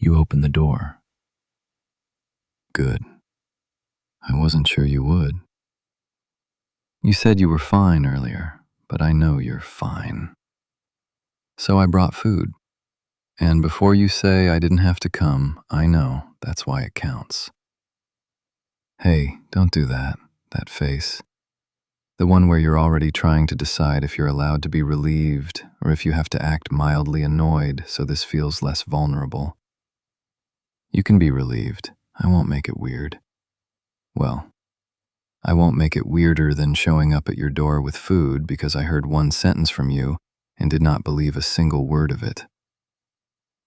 You opened the door. Good. I wasn't sure you would. You said you were fine earlier, but I know you're fine. So I brought food. And before you say I didn't have to come, I know that's why it counts. Hey, don't do that face. The one where you're already trying to decide if you're allowed to be relieved or if you have to act mildly annoyed so this feels less vulnerable. You can be relieved. I won't make it weird. Well, I won't make it weirder than showing up at your door with food because I heard one sentence from you and did not believe a single word of it.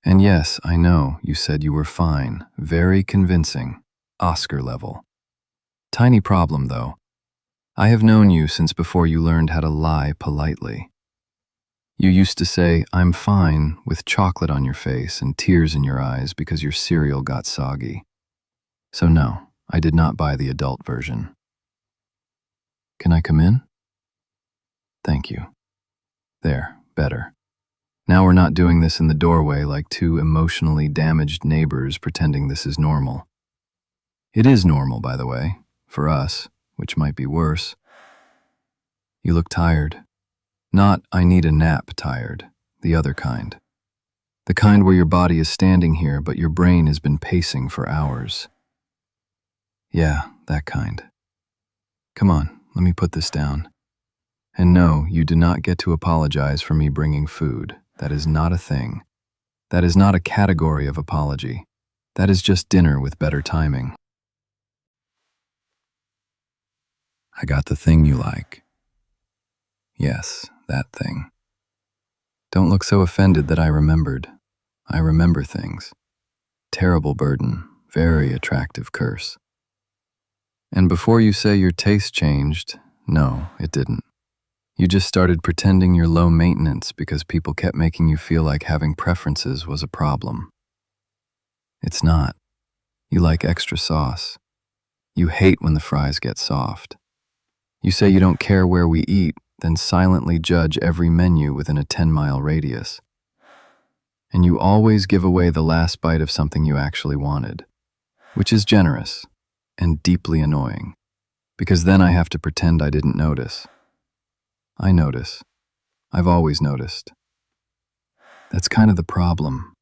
And yes, I know you said you were fine, very convincing, Oscar level. Tiny problem though. I have known you since before you learned how to lie politely. You used to say, "I'm fine," with chocolate on your face and tears in your eyes because your cereal got soggy. So no, I did not buy the adult version. Can I come in? Thank you. There, better. Now we're not doing this in the doorway like two emotionally damaged neighbors pretending this is normal. It is normal, by the way, for us, which might be worse. You look tired. Not "I need a nap" tired, the other kind. The kind where your body is standing here but your brain has been pacing for hours. Yeah, that kind. Come on, let me put this down. And no, you do not get to apologize for me bringing food. That is not a thing. That is not a category of apology. That is just dinner with better timing. I got the thing you like. Yes, that thing. Don't look so offended that I remembered. I remember things. Terrible burden, very attractive curse. And before you say your taste changed, no, it didn't. You just started pretending you're low maintenance because people kept making you feel like having preferences was a problem. It's not. You like extra sauce. You hate when the fries get soft. You say you don't care where we eat, then silently judge every menu within a 10-mile radius. And you always give away the last bite of something you actually wanted, which is generous and deeply annoying, because then I have to pretend I didn't notice. I notice. I've always noticed. That's kind of the problem.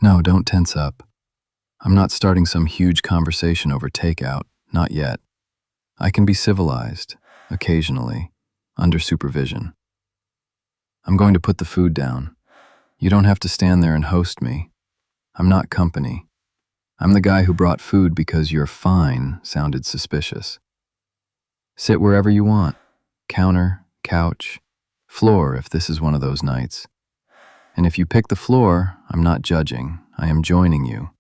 No, don't tense up. I'm not starting some huge conversation over takeout, not yet. I can be civilized, occasionally, under supervision. I'm going to put the food down. You don't have to stand there and host me. I'm not company. I'm the guy who brought food because "you're fine" sounded suspicious. Sit wherever you want. Counter, couch, floor if this is one of those nights. And if you pick the floor, I'm not judging. I am joining you,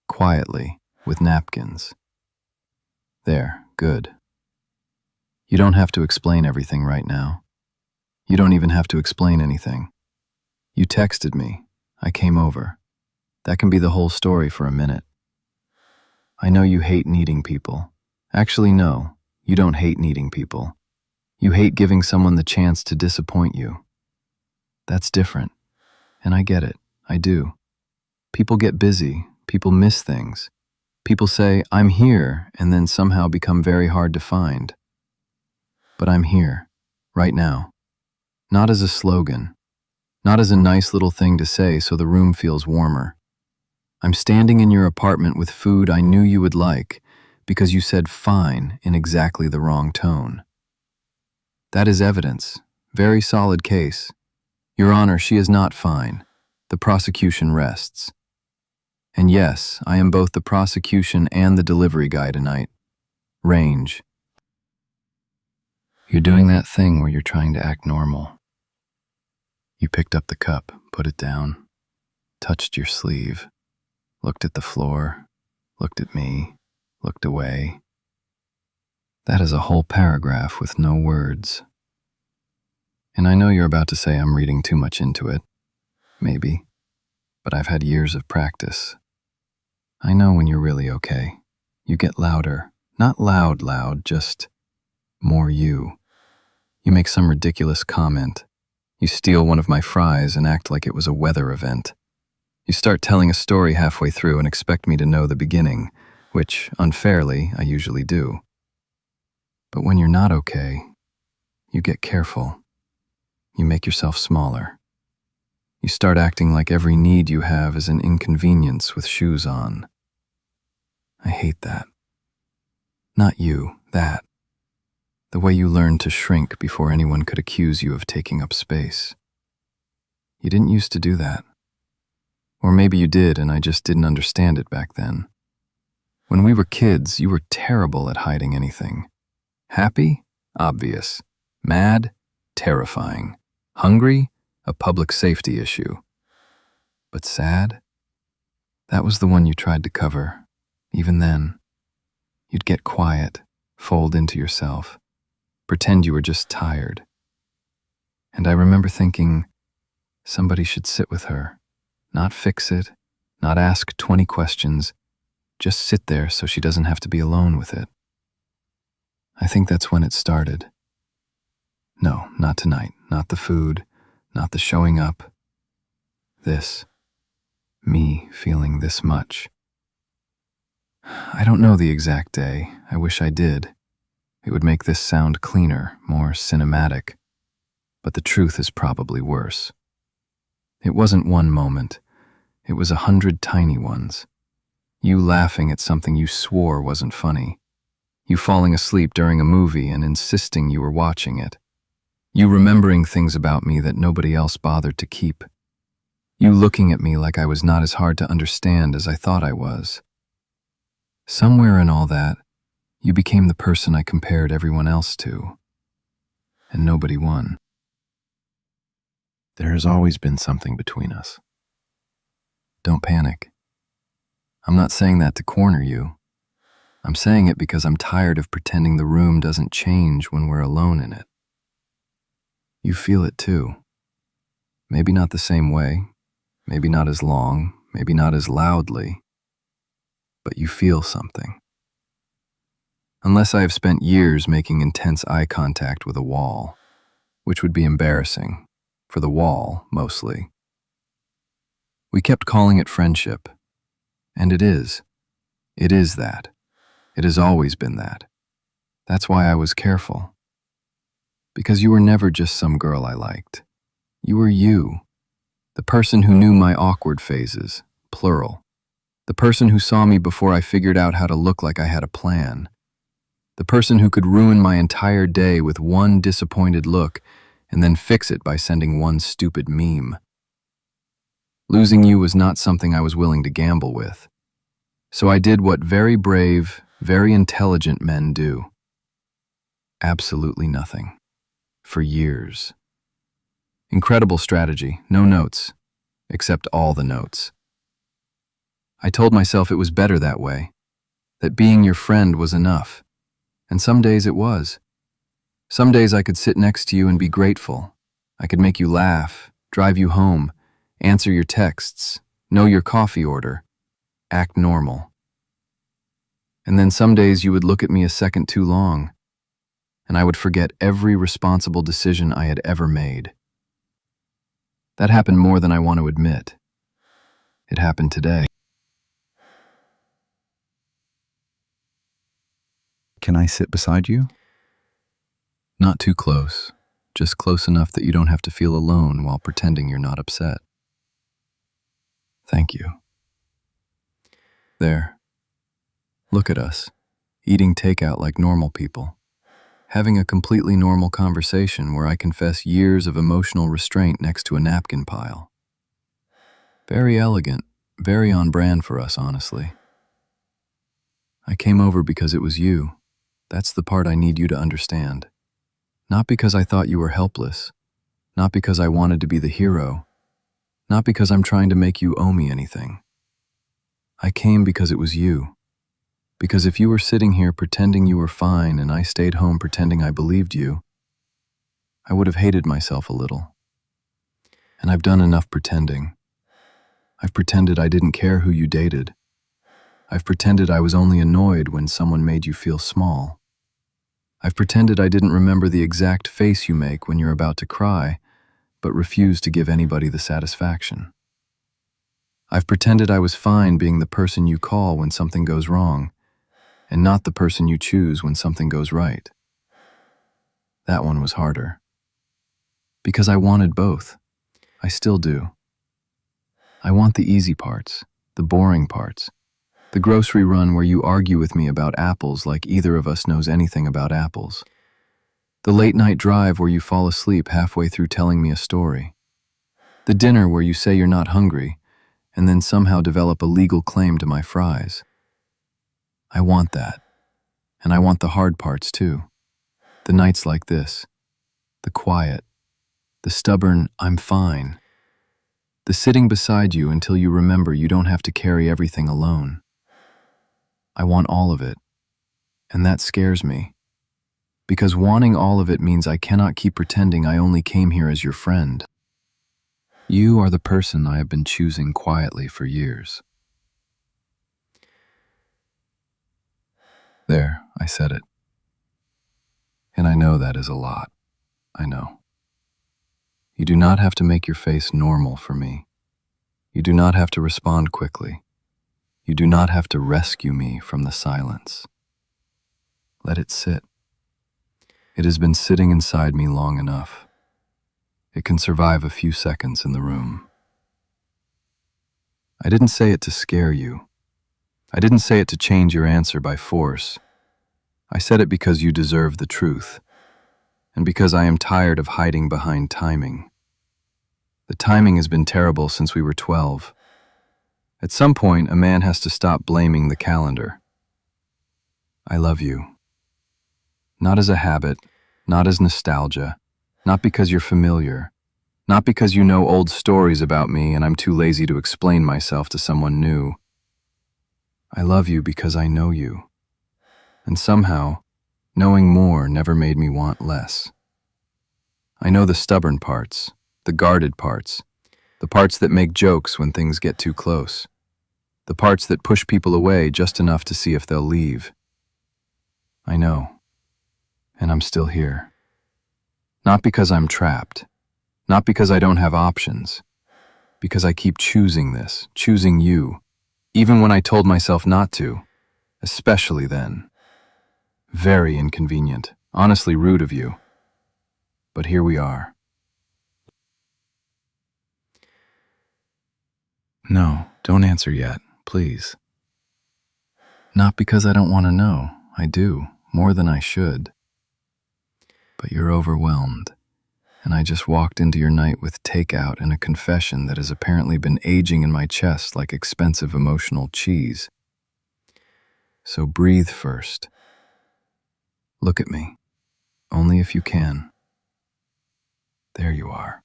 quietly, with napkins. There, good. You don't have to explain everything right now. You don't even have to explain anything. You texted me. I came over. That can be the whole story for a minute. I know you hate needing people. Actually, no, you don't hate needing people. You hate giving someone the chance to disappoint you. That's different. And I get it. I do. People get busy. People miss things. People say, "I'm here," and then somehow become very hard to find. But I'm here, right now. Not as a slogan. Not as a nice little thing to say so the room feels warmer. I'm standing in your apartment with food I knew you would like because you said "fine" in exactly the wrong tone. That is evidence. Very solid case. Your Honor, she is not fine. The prosecution rests. And yes, I am both the prosecution and the delivery guy tonight. Range. You're doing that thing where you're trying to act normal. You picked up the cup, put it down, touched your sleeve, looked at the floor, looked at me, looked away. That is a whole paragraph with no words. And I know you're about to say I'm reading too much into it. Maybe. But I've had years of practice. I know when you're really okay. You get louder. Not loud, just more you. You make some ridiculous comment. You steal one of my fries and act like it was a weather event. You start telling a story halfway through and expect me to know the beginning, which, unfairly, I usually do. But when you're not okay, you get careful. You make yourself smaller. You start acting like every need you have is an inconvenience with shoes on. I hate that. Not you, that. The way you learned to shrink before anyone could accuse you of taking up space. You didn't used to do that. Or maybe you did and I just didn't understand it back then. When we were kids, you were terrible at hiding anything. Happy? Obvious. Mad? Terrifying. Hungry? A public safety issue. But sad? That was the one you tried to cover. Even then, you'd get quiet, fold into yourself, pretend you were just tired. And I remember thinking, somebody should sit with her, not fix it, not ask 20 questions, just sit there so she doesn't have to be alone with it. I think that's when it started. No, not tonight, not the food, not the showing up. This, me feeling this much. I don't know the exact day. I wish I did. It would make this sound cleaner, more cinematic. But the truth is probably worse. It wasn't one moment. It was 100 tiny ones. You laughing at something you swore wasn't funny. You falling asleep during a movie and insisting you were watching it. You remembering things about me that nobody else bothered to keep. You looking at me like I was not as hard to understand as I thought I was. Somewhere in all that, you became the person I compared everyone else to. And nobody won. There has always been something between us. Don't panic. I'm not saying that to corner you. I'm saying it because I'm tired of pretending the room doesn't change when we're alone in it. You feel it too. Maybe not the same way, maybe not as long, maybe not as loudly, but you feel something. Unless I have spent years making intense eye contact with a wall, which would be embarrassing, for the wall, mostly. We kept calling it friendship, and it is. It is that. It has always been that. That's why I was careful. Because you were never just some girl I liked. You were you. The person who knew my awkward phases, plural. The person who saw me before I figured out how to look like I had a plan. The person who could ruin my entire day with one disappointed look and then fix it by sending one stupid meme. Losing you was not something I was willing to gamble with. So I did what very brave, very intelligent men do. Absolutely nothing. For years. Incredible strategy, no notes, except all the notes. I told myself it was better that way, that being your friend was enough, and some days it was. Some days I could sit next to you and be grateful. I could make you laugh, drive you home, answer your texts, know your coffee order, act normal. And then some days you would look at me a second too long, and I would forget every responsible decision I had ever made. That happened more than I want to admit. It happened today. Can I sit beside you? Not too close, just close enough that you don't have to feel alone while pretending you're not upset. Thank you. There. Look at us, eating takeout like normal people. Having a completely normal conversation where I confess years of emotional restraint next to a napkin pile. Very elegant, very on brand for us, honestly. I came over because it was you. That's the part I need you to understand. Not because I thought you were helpless. Not because I wanted to be the hero. Not because I'm trying to make you owe me anything. I came because it was you. Because if you were sitting here pretending you were fine and I stayed home pretending I believed you, I would have hated myself a little. And I've done enough pretending. I've pretended I didn't care who you dated. I've pretended I was only annoyed when someone made you feel small. I've pretended I didn't remember the exact face you make when you're about to cry, but refuse to give anybody the satisfaction. I've pretended I was fine being the person you call when something goes wrong, and not the person you choose when something goes right. That one was harder. Because I wanted both. I still do. I want the easy parts, the boring parts, the grocery run where you argue with me about apples like either of us knows anything about apples. The late-night drive where you fall asleep halfway through telling me a story. The dinner where you say you're not hungry, and then somehow develop a legal claim to my fries. I want that. And I want the hard parts too. The nights like this. The quiet. The stubborn, I'm fine. The sitting beside you until you remember you don't have to carry everything alone. I want all of it. And that scares me. Because wanting all of it means I cannot keep pretending I only came here as your friend. You are the person I have been choosing quietly for years. There, I said it. And I know that is a lot. I know. You do not have to make your face normal for me. You do not have to respond quickly. You do not have to rescue me from the silence. Let it sit. It has been sitting inside me long enough. It can survive a few seconds in the room. I didn't say it to scare you. I didn't say it to change your answer by force. I said it because you deserve the truth, and because I am tired of hiding behind timing. The timing has been terrible since we were 12. At some point, a man has to stop blaming the calendar. I love you. Not as a habit, not as nostalgia, not because you're familiar, not because you know old stories about me and I'm too lazy to explain myself to someone new. I love you because I know you. And somehow, knowing more never made me want less. I know the stubborn parts, the guarded parts, the parts that make jokes when things get too close, the parts that push people away just enough to see if they'll leave. I know. And I'm still here. Not because I'm trapped, not because I don't have options, because I keep choosing this, choosing you, even when I told myself not to, especially then. Very inconvenient, honestly rude of you. But here we are. No, don't answer yet, please. Not because I don't want to know. I do, more than I should. But you're overwhelmed, and I just walked into your night with takeout and a confession that has apparently been aging in my chest like expensive emotional cheese. So breathe first. Look at me, only if you can. There you are.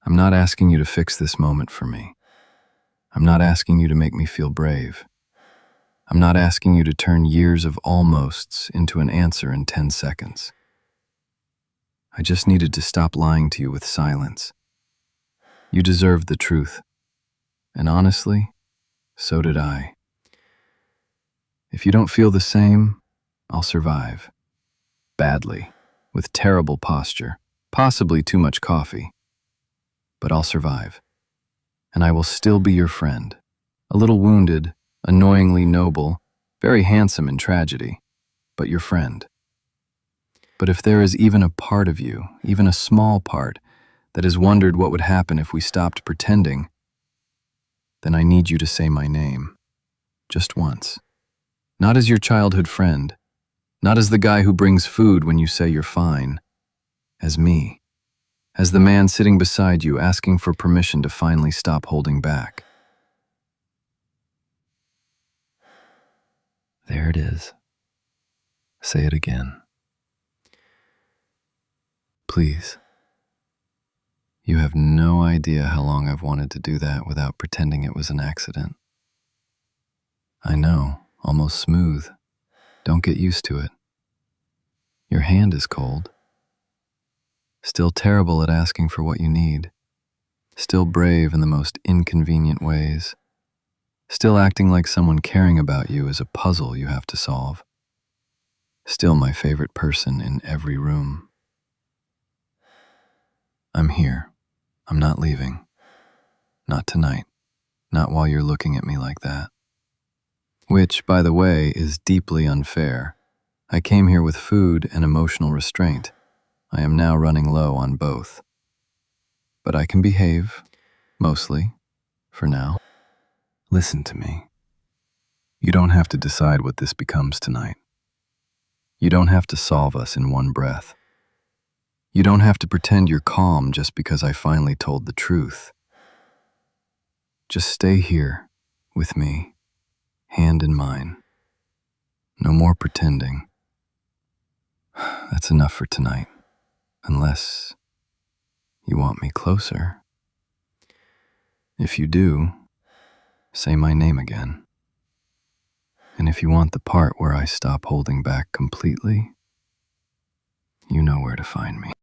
I'm not asking you to fix this moment for me. I'm not asking you to make me feel brave. I'm not asking you to turn years of almosts into an answer in 10 seconds. I just needed to stop lying to you with silence. You deserved the truth. And honestly, so did I. If you don't feel the same, I'll survive. Badly, with terrible posture, possibly too much coffee. But I'll survive. And I will still be your friend. A little wounded, annoyingly noble, very handsome in tragedy, but your friend. But if there is even a part of you, even a small part, that has wondered what would happen if we stopped pretending, then I need you to say my name. Just once. Not as your childhood friend, not as the guy who brings food when you say you're fine. As me. As the man sitting beside you asking for permission to finally stop holding back. There it is. Say it again. Please. You have no idea how long I've wanted to do that without pretending it was an accident. I know, almost smooth. Don't get used to it. Your hand is cold. Still terrible at asking for what you need. Still brave in the most inconvenient ways. Still acting like someone caring about you is a puzzle you have to solve. Still my favorite person in every room. I'm here. I'm not leaving. Not tonight. Not while you're looking at me like that. Which, by the way, is deeply unfair. I came here with food and emotional restraint. I am now running low on both. But I can behave, mostly, for now. Listen to me. You don't have to decide what this becomes tonight. You don't have to solve us in one breath. You don't have to pretend you're calm just because I finally told the truth. Just stay here, with me, hand in mine. No more pretending. That's enough for tonight. Unless you want me closer. If you do, say my name again. And if you want the part where I stop holding back completely, you know where to find me.